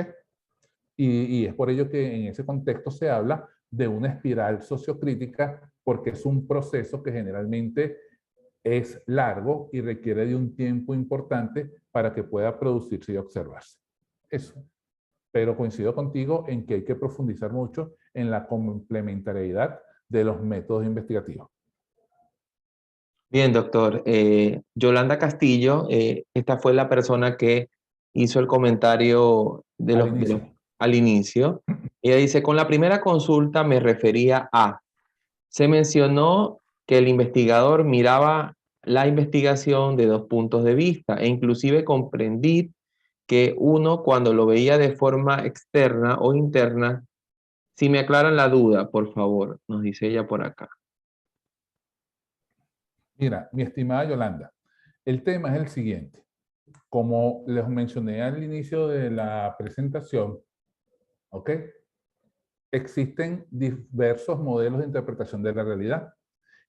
Y es por ello que en ese contexto se habla de una espiral sociocrítica, porque es un proceso que generalmente es largo y requiere de un tiempo importante para que pueda producirse y observarse. Eso. Pero coincido contigo en que hay que profundizar mucho en la complementariedad de los métodos investigativos. Bien, doctor. Yolanda Castillo, esta fue la persona que hizo el comentario al inicio. Ella dice: con la primera consulta me refería a, se mencionó que el investigador miraba la investigación de dos puntos de vista e inclusive comprendí que uno, cuando lo veía de forma externa o interna. Si me aclaran la duda, por favor, nos dice ella por acá. Mira, mi estimada Yolanda, el tema es el siguiente. Como les mencioné al inicio de la presentación, ¿ok?, existen diversos modelos de interpretación de la realidad.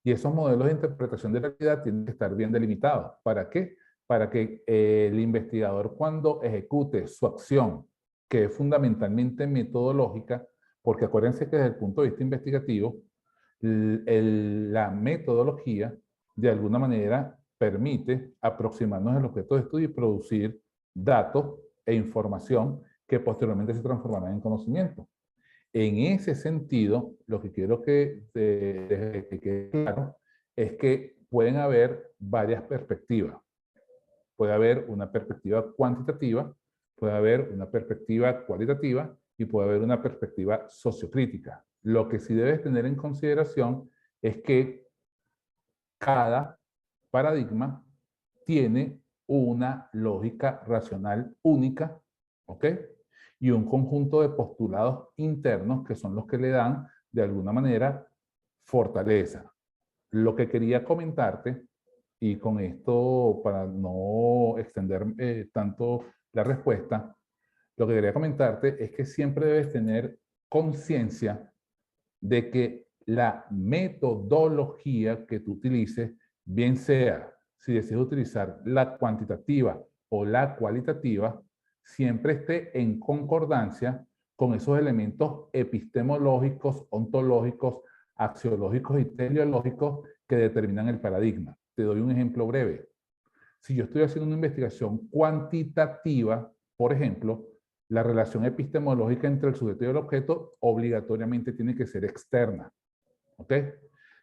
Y esos modelos de interpretación de la realidad tienen que estar bien delimitados. ¿Para qué? Para que el investigador, cuando ejecute su acción, que es fundamentalmente metodológica, porque acuérdense que desde el punto de vista investigativo, la metodología de alguna manera permite aproximarnos al objeto de estudio y producir datos e información que posteriormente se transformarán en conocimiento. En ese sentido, lo que quiero que quede claro es que pueden haber varias perspectivas. Puede haber una perspectiva cuantitativa, puede haber una perspectiva cualitativa y puede haber una perspectiva sociocrítica. Lo que sí debes tener en consideración es que cada paradigma tiene una lógica racional única, ¿ok?, y un conjunto de postulados internos que son los que le dan, de alguna manera, fortaleza. Lo que quería comentarte, y con esto para no extender tanto la respuesta, lo que quería comentarte es que siempre debes tener conciencia de que la metodología que tú utilices, bien sea si deseas utilizar la cuantitativa o la cualitativa siempre esté en concordancia con esos elementos epistemológicos, ontológicos, axiológicos y teleológicos que determinan el paradigma. Te doy un ejemplo breve. Si yo estoy haciendo una investigación cuantitativa, por ejemplo, la relación epistemológica entre el sujeto y el objeto obligatoriamente tiene que ser externa. ¿Ok?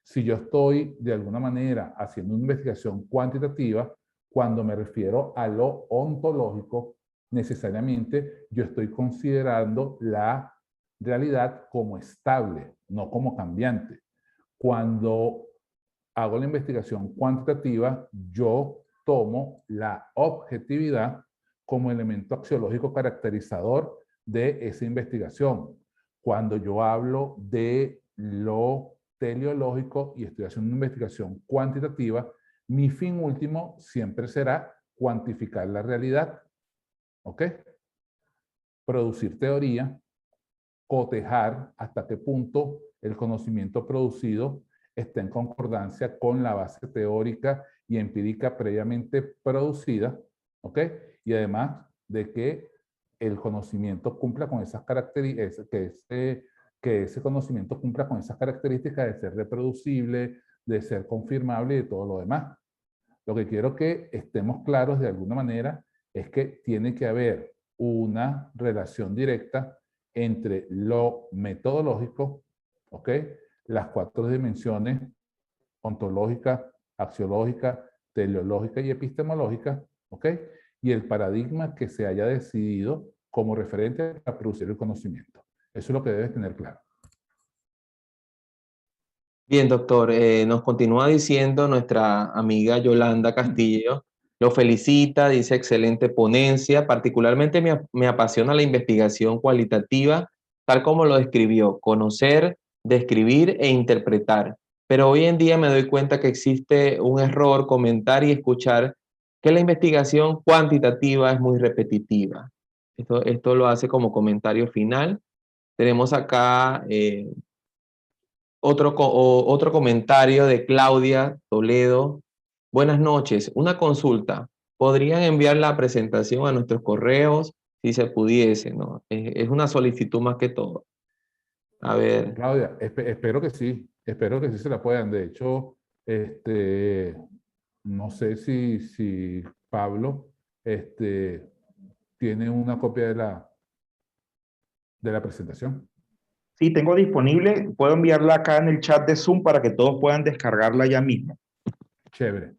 Si yo estoy de alguna manera haciendo una investigación cuantitativa, cuando me refiero a lo ontológico, necesariamente yo estoy considerando la realidad como estable, no como cambiante. Cuando hago la investigación cuantitativa, yo tomo la objetividad como elemento axiológico caracterizador de esa investigación. Cuando yo hablo de lo teleológico y estoy haciendo una investigación cuantitativa, mi fin último siempre será cuantificar la realidad. ¿Ok? Producir teoría, cotejar hasta qué punto el conocimiento producido está en concordancia con la base teórica y empírica previamente producida, ¿ok? Y además de que el conocimiento cumpla con esas características, que ese conocimiento cumpla con esas características de ser reproducible, de ser confirmable y de todo lo demás. Lo que quiero que estemos claros de alguna manera es que tiene que haber una relación directa entre lo metodológico, ¿ok? Las 4 dimensiones ontológica, axiológica, teleológica y epistemológica, ¿ok? Y el paradigma que se haya decidido como referente a producir el conocimiento. Eso es lo que debes tener claro. Bien, doctor, nos continúa diciendo nuestra amiga Yolanda Castillo, lo felicita, dice excelente ponencia, particularmente me apasiona la investigación cualitativa, tal como lo describió, conocer, describir e interpretar. Pero hoy en día me doy cuenta que existe un error comentar y escuchar que la investigación cuantitativa es muy repetitiva. Esto lo hace como comentario final. Tenemos acá otro comentario de Claudia Toledo. Buenas noches. Una consulta. ¿Podrían enviar la presentación a nuestros correos si se pudiese? ¿No? Es una solicitud más que todo. A ver. Claudia, espero que sí. Espero que sí se la puedan. De hecho, no sé si Pablo tiene una copia de la presentación. Sí, tengo disponible. Puedo enviarla acá en el chat de Zoom para que todos puedan descargarla ya mismo. Chévere.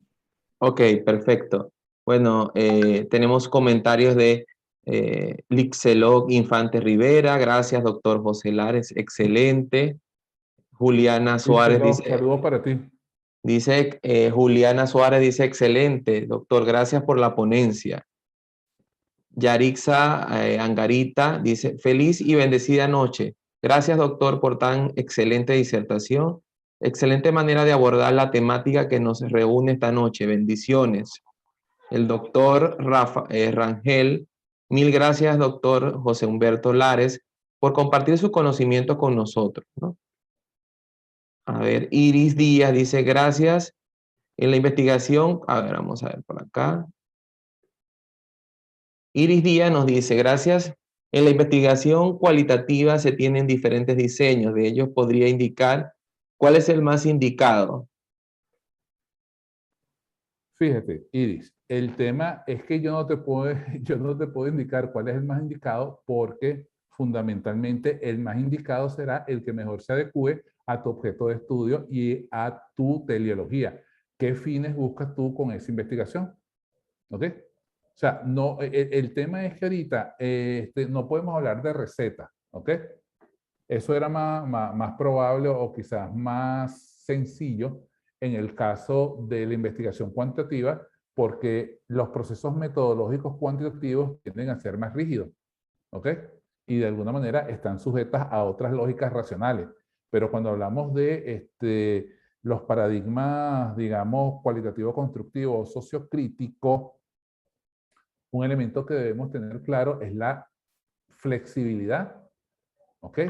Ok, perfecto. Bueno, tenemos comentarios de Lixelog Infante Rivera. Gracias, doctor José Lares. Excelente. Juliana Suárez Saludos para ti. dice Juliana Suárez dice excelente, doctor, gracias por la ponencia. Yarixa Angarita dice feliz y bendecida noche. Gracias, doctor, por tan excelente disertación. Excelente manera de abordar la temática que nos reúne esta noche. Bendiciones. El doctor Rangel, mil gracias, doctor José Humberto Lares, por compartir su conocimiento con nosotros, ¿no? A ver, Iris Díaz dice gracias. En la investigación, a ver, vamos a ver por acá. Iris Díaz nos dice, gracias. En la investigación cualitativa se tienen diferentes diseños. De ellos podría indicar cuál es el más indicado. Fíjate, Iris, el tema es que yo no te puedo indicar cuál es el más indicado porque fundamentalmente el más indicado será el que mejor se adecue a tu objeto de estudio y a tu teleología. ¿Qué fines buscas tú con esa investigación? ¿Ok? O sea, no, el tema es que ahorita no podemos hablar de receta, ¿ok? Eso era más probable o quizás más sencillo en el caso de la investigación cuantitativa, porque los procesos metodológicos cuantitativos tienden a ser más rígidos, ¿ok? Y de alguna manera están sujetas a otras lógicas racionales. Pero cuando hablamos de los paradigmas, digamos, cualitativo-constructivo o sociocrítico, un elemento que debemos tener claro es la flexibilidad, ¿ok?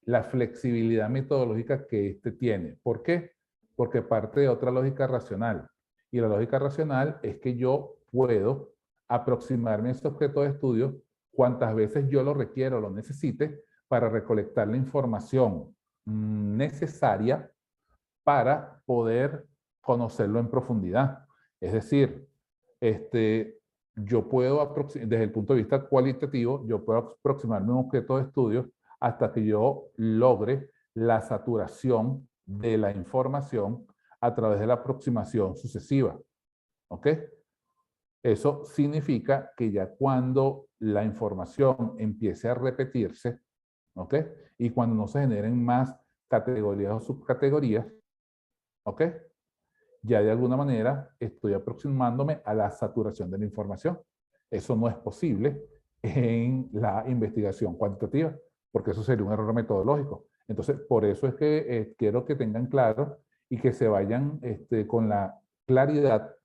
La flexibilidad metodológica que tiene. ¿Por qué? Porque parte de otra lógica racional. Y la lógica racional es que yo puedo aproximarme a ese objeto de estudio cuantas veces yo lo requiero, lo necesite, para recolectar la información necesaria para poder conocerlo en profundidad. Es decir, yo puedo, desde el punto de vista cualitativo, yo puedo aproximarme a un objeto de estudio hasta que yo logre la saturación de la información a través de la aproximación sucesiva. ¿Ok? Eso significa que ya cuando la información empiece a repetirse, ¿ok? Y cuando no se generen más categorías o subcategorías, ¿ok? Ya de alguna manera estoy aproximándome a la saturación de la información. Eso no es posible en la investigación cuantitativa, porque eso sería un error metodológico. Entonces, por eso es que quiero que tengan claro y que se vayan con la claridad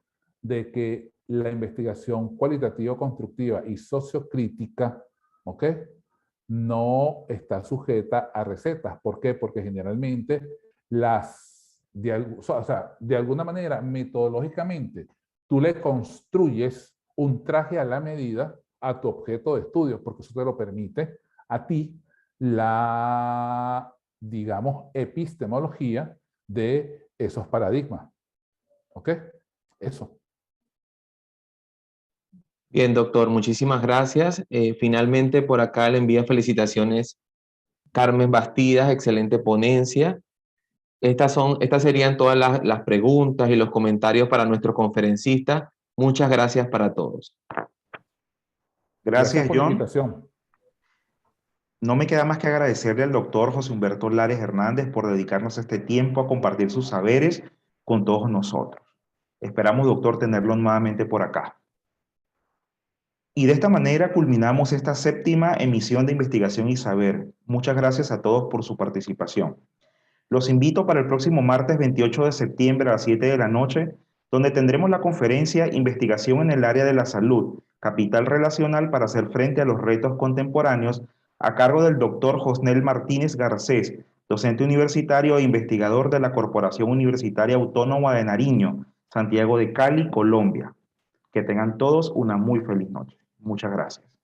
de que la investigación cualitativa, constructiva y sociocrítica, ¿ok? No está sujeta a recetas. ¿Por qué? Porque generalmente de alguna manera, metodológicamente, tú le construyes un traje a la medida a tu objeto de estudio, porque eso te lo permite a ti la, digamos, epistemología de esos paradigmas. ¿Ok? Eso. Bien, doctor, muchísimas gracias. Finalmente, por acá le envía felicitaciones Carmen Bastidas, excelente ponencia. Estas serían todas las preguntas y los comentarios para nuestro conferencista. Muchas gracias para todos. Gracias, por la John. invitación. No me queda más que agradecerle al doctor José Humberto Lares Hernández por dedicarnos este tiempo a compartir sus saberes con todos nosotros. Esperamos, doctor, tenerlo nuevamente por acá. Y de esta manera culminamos esta séptima emisión de Investigación y Saber. Muchas gracias a todos por su participación. Los invito para el próximo martes 28 de septiembre a las 7 de la noche, donde tendremos la conferencia Investigación en el área de la salud, capital relacional para hacer frente a los retos contemporáneos, a cargo del doctor Josnel Martínez Garcés, docente universitario e investigador de la Corporación Universitaria Autónoma de Nariño, Santiago de Cali, Colombia. Que tengan todos una muy feliz noche. Muchas gracias.